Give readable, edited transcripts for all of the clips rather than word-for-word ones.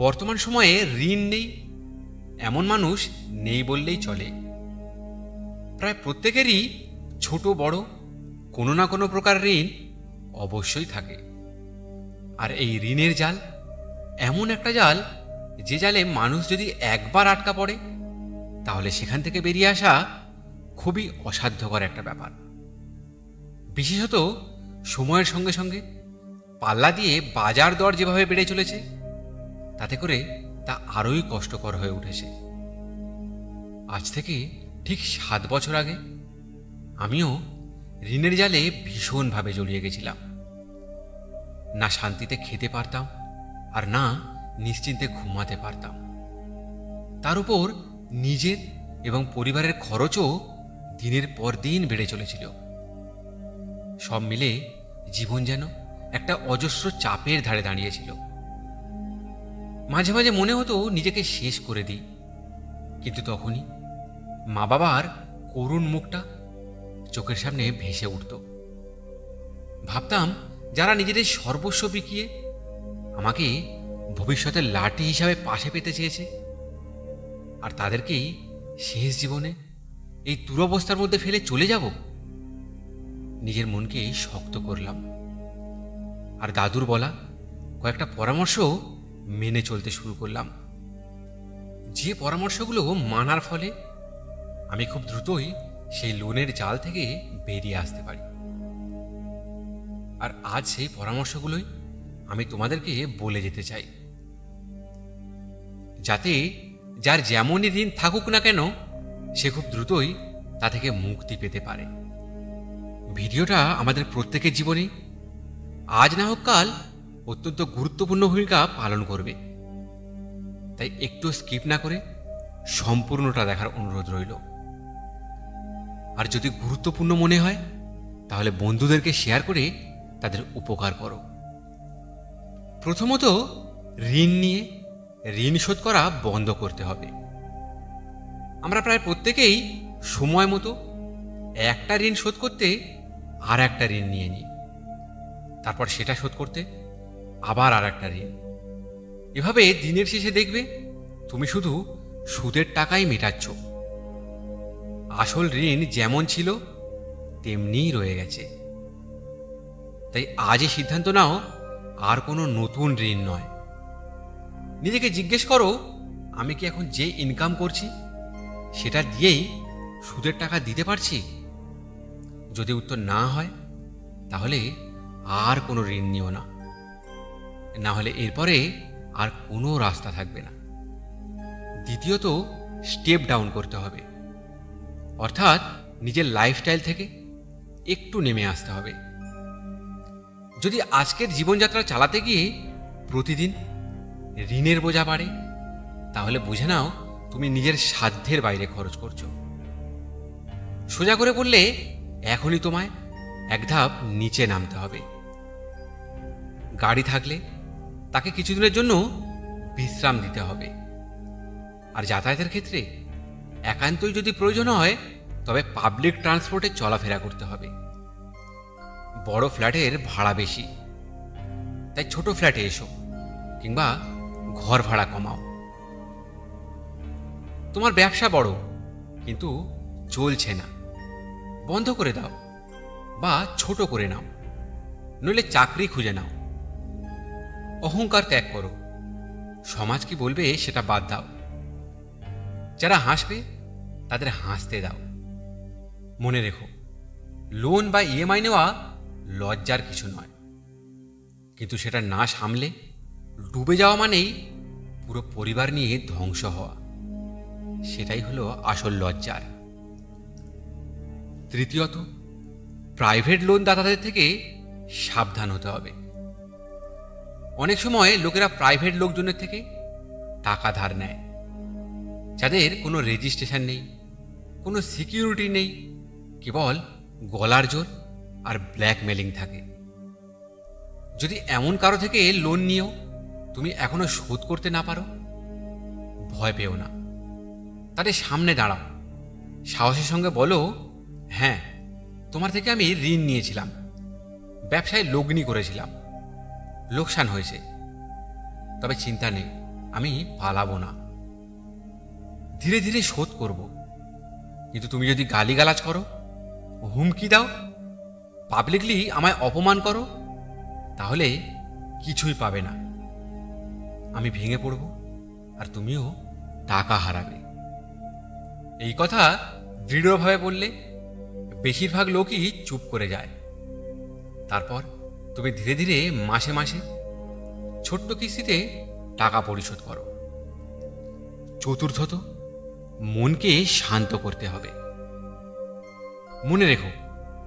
বর্তমান সময়ে ঋণ নেই এমন মানুষ নেই বললেই চলে। প্রায় প্রত্যেকেরই ছোট বড় কোনো না কোনো প্রকার ঋণ অবশ্যই থাকে। আর এই ঋণের জাল এমন একটা জাল, যে জালে মানুষ যদি একবার আটকা পড়ে তাহলে সেখান থেকে বেরিয়ে আসা খুবই অসাধ্যকর একটা ব্যাপার। বিশেষত সময়ের সঙ্গে সঙ্গে পাল্লা দিয়ে বাজার দর যেভাবে বেড়ে চলেছে, তাতে করে তা আরোই কষ্টকর হয়ে উঠেছে। আজ থেকে ঠিক 7 বছর আগে আমিও ঋণের জালে ভীষণভাবে জড়িয়ে গেছিলাম। না শান্তিতে খেতে পারতাম, আর না নিশ্চিন্তে ঘুমাতে পারতাম। তার উপর নিজের এবং পরিবারের খরচও দিনের পর দিন বেড়ে চলেছিল। সব মিলে জীবন যেন একটা অজস্র চাপের ধারে দাঁড়িয়েছিল। মাঝে মাঝে মনে হতো নিজেকে শেষ করে দিই, কিন্তু তখনই মা বাবার করুণ মুখটা চোখের সামনে ভেসে উঠত। ভাবতাম, যারা নিজেদের সর্বস্ব বিকিয়ে আমাকে ভবিষ্যতের লাঠি হিসাবে পাশে পেতে চেয়েছে, আর তাদেরকেই শেষ জীবনে এই দুরবস্থার মধ্যে ফেলে চলে যাব। নিজের মনকে শক্ত করলাম, আর দাদুর বলা কয়েকটা পরামর্শ মেনে চলতে শুরু করলাম। যে পরামর্শগুলো মানার ফলে আমি খুব দ্রুতই সেই লোনের জাল থেকে বেরিয়ে আসতে পারি। আর আজ সেই পরামর্শগুলোই আমি তোমাদেরকে বলে যেতে চাই, যাতে যার যেমনই দিন থাকুক না কেন, সে খুব দ্রুতই তা থেকে মুক্তি পেতে পারে। ভিডিওটা আমাদের প্রত্যেকের জীবনে আজ না হোক কাল অত্যন্ত গুরুত্বপূর্ণ ভূমিকা পালন করবে। তাই একটু স্কিপ না করে সম্পূর্ণটা দেখার অনুরোধ রইল। আর যদি গুরুত্বপূর্ণ মনে হয় তাহলে বন্ধুদেরকে শেয়ার করে তাদের উপকার করো। প্রথমত, ঋণ নিয়ে ঋণ শোধ করা বন্ধ করতে হবে। আমরা প্রায় প্রত্যেকেই সময় মতো একটা ঋণ শোধ করতে আর একটা ঋণ নিয়ে নিই, তারপর সেটা শোধ করতে আবার আর একটা ঋণ। এভাবে দিনের শেষে দেখবে তুমি শুধু সুদের টাকাই মেটাচ্ছ। আসল ঋণ যেমন ছিল তেমনিই রয়ে গেছে। তাই আজই সিদ্ধান্ত নাও, আর কোনো নতুন ঋণ নয়। নিজেকে জিজ্ঞেস করো, আমি কি এখন যে ইনকাম করছি সেটা দিয়েই সুদের টাকা দিতে পারছি? যদি উত্তর না হয় তাহলে আর কোনো ঋণ নিও না, না হলে এরপরে আর কোনো রাস্তা থাকবে না। দ্বিতীয়ত, স্টেপ ডাউন করতে হবে, অর্থাৎ নিজের লাইফস্টাইল থেকে একটু নেমে আসতে হবে। যদি আজকের জীবনযাত্রা চালাতে গিয়ে প্রতিদিন ঋণের বোঝা বাড়ে, তাহলে বুঝে নাও তুমি নিজের সাধ্যের বাইরে খরচ করছো। সোজা করে বললে এখনই তোমায় এক ধাপ নিচে নামতে হবে। গাড়ি থাকলে তাকে কিছুদিনের জন্য বিশ্রাম দিতে হবে। আর যাতায়াতের ক্ষেত্রে একান্তই যদি প্রয়োজন হয় তবে পাবলিক ট্রান্সপোর্টে চলাফেরা করতে হবে। বড় ফ্ল্যাটের ভাড়া বেশি, তাই ছোট ফ্ল্যাটে এসো, কিংবা ঘর ভাড়া কমাও। তোমার ব্যবসা বড় কিন্তু চলছে না, বন্ধ করে দাও বা ছোট করে নাও, নইলে চাকরি খুঁজে নাও। অহংকার ত্যাগ করো, সমাজ কি বলবে সেটা বাদ দাও। যারা হাসবে তাদের হাসতে দাও। মনে রেখো, লোন বা ইএমআই নেওয়া লজ্জার কিছু নয়, কিন্তু সেটা না সামলে ডুবে যাওয়া মানেই পুরো পরিবার নিয়ে ধ্বংস হওয়া। সেটাই হলো আসল লজ্জার। তৃতীয়ত, প্রাইভেট লোন দাতাদের থেকে সাবধান হতে হবে। অনেক সময় লোকেরা প্রাইভেট লোকজনের থেকে টাকা ধার নেয়, যাদের কোনো রেজিস্ট্রেশন নেই, কোনো সিকিউরিটি নেই, কেবল গলার জোর আর ব্ল্যাকমেলিং থাকে। যদি এমন কারো থেকে লোন নিয়েও তুমি এখনো শোধ করতে না পারো, ভয় পেও না, তাদের সামনে দাঁড়াও, সাহসের সঙ্গে বলো, হ্যাঁ, তোমার থেকে আমি ঋণ নিয়েছিলাম, ব্যবসায় লগ্নি করেছিলাম, লোকসান হয়েছে, তবে চিন্তা নেই, আমি পালাবো না, ধীরে ধীরে শোধ করব। কিন্তু তুমি যদি গালিগালাজ করো, হুমকি দাও, পাবলিকলি আমায় অপমান করো, তাহলে কিছুই পাবে না। আমি ভেঙে পড়ব, আর তুমিও টাকা হারাবে। এই কথা দৃঢ়ভাবে বললে বেশিরভাগ লোকই চুপ করে যায়। তারপর তুমি ধীরে ধীরে মাসে মাসে ছোট্ট কিস্তিতে টাকা পরিশোধ করো। চতুর্থত, মনকে শান্ত করতে হবে। মনে রেখো,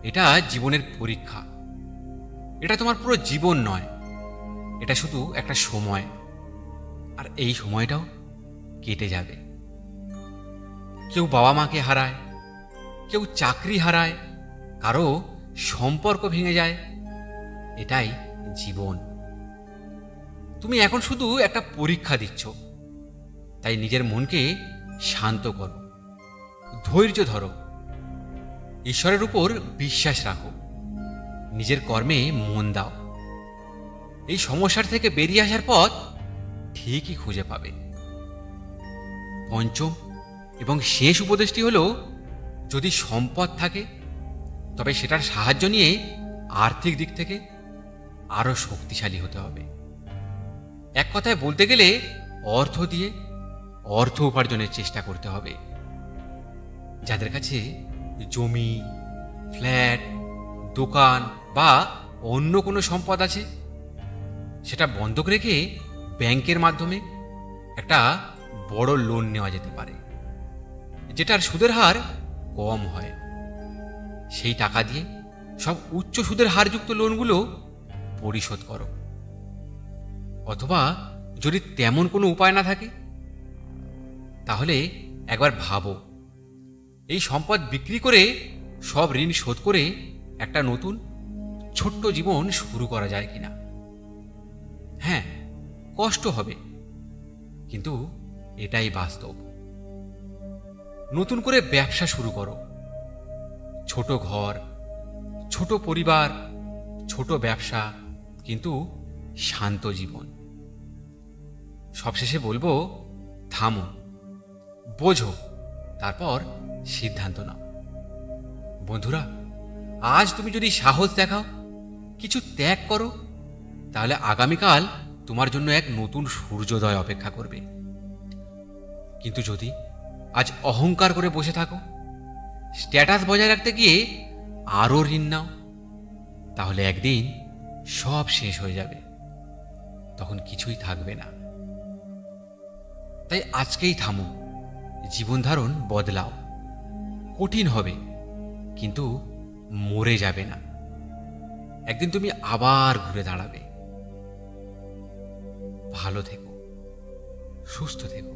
এটা জীবনের পরীক্ষা। এটা তোমার পুরো জীবন নয়, এটা শুধু একটা সময়, আর এই সময়টাও কেটে যাবে। কেউ বাবা মাকে হারায়, কেউ চাকরি হারায়, কারো সম্পর্ক ভেঙে যায়। এটাই জীবন। তুমি এখন শুধু একটা পরীক্ষা দিচ্ছ, তাই নিজের মনকে শান্ত করো, ধৈর্য ধরো, ঈশ্বরের উপর বিশ্বাস রাখো, নিজের কর্মে মন দাও। এই সমস্যার থেকে বেরিয়ে আসার পথ ঠিকই খুঁজে পাবে। পঞ্চম এবং শেষ উপদেশটি হলো, যদি সম্পদ থাকে তবে সেটার সাহায্য নিয়ে আর্থিক দিক থেকে আরো শক্তিশালী হতে হবে। এক কথায় বলতে গেলে অর্থ দিয়ে অর্থ উপার্জনের চেষ্টা করতে হবে। যাদের কাছে জমি, ফ্ল্যাট, দোকান বা অন্য কোনো সম্পদ আছে, সেটা বন্ধক রেখে ব্যাংকের মাধ্যমে একটা বড় লোন নেওয়া যেতে পারে, যেটার সুদের হার কম হয়। সেই টাকা দিয়ে সব উচ্চ সুদের হারযুক্ত লোনগুলো পরিশোধ করো। অথবা যদি তেমন কোনো উপায় না থাকে, তাহলে একবার ভাবো, এই সম্পদ বিক্রি করে সব ঋণ শোধ করে একটা নতুন ছোট্ট জীবন শুরু করা যায় কিনা। হ্যাঁ, কষ্ট হবে, কিন্তু এটাই বাস্তব। নতুন করে ব্যবসা শুরু করো। ছোট ঘর, ছোট পরিবার, ছোট ব্যবসা, কিন্তু শান্ত জীবন। সবশেষে বলবো, থামো, বোঝো, তারপর সিদ্ধান্ত নাও। বন্ধুরা, আজ তুমি যদি সাহস দেখাও, কিছু ত্যাগ করো, তাহলে আগামীকাল তোমার জন্য এক নতুন সূর্যোদয় অপেক্ষা করবে। কিন্তু যদি আজ অহংকার করে বসে থাকো, স্ট্যাটাস বজায় রাখতে গিয়ে আরও ঋণ নাও, তাহলে একদিন সব শেষ হয়ে যাবে, তখন কিছুই থাকবে না। তাই আজকেই থামো, জীবনধারণ বদলাও। কঠিন হবে, কিন্তু মরে যাবে না। একদিন তুমি আবার ঘুরে দাঁড়াবে। ভালো থেকো, সুস্থ থেকো।